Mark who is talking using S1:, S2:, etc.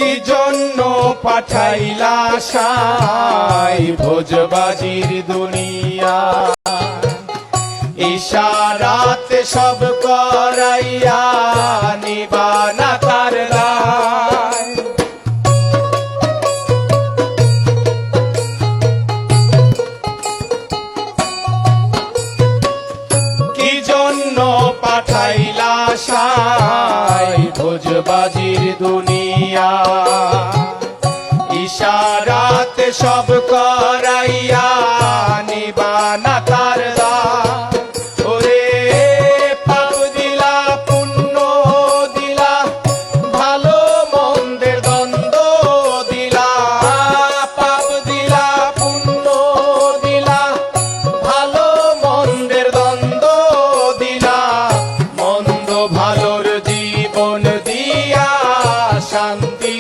S1: কি জন্য পাঠাইলা সাই ভোজবাজির দুনিয়া ইশারাতে সব করাইয়া নিবানা তার দায় কি জন্য পাঠাইলা সাই ভোজবাজির দুনিয়া ইশারাতে সব করাইয়া নিবানা তার দায় ওরে পাপ দিলা পুণ্য দিলা ভালো মন্দের দ্বন্দ্ব দিলা পাপ দিলা পুণ্য দিলা ভালো মন্দের দ্বন্দ্ব দিলা মন্দ ভালোর জীবন দিয়া শান্তি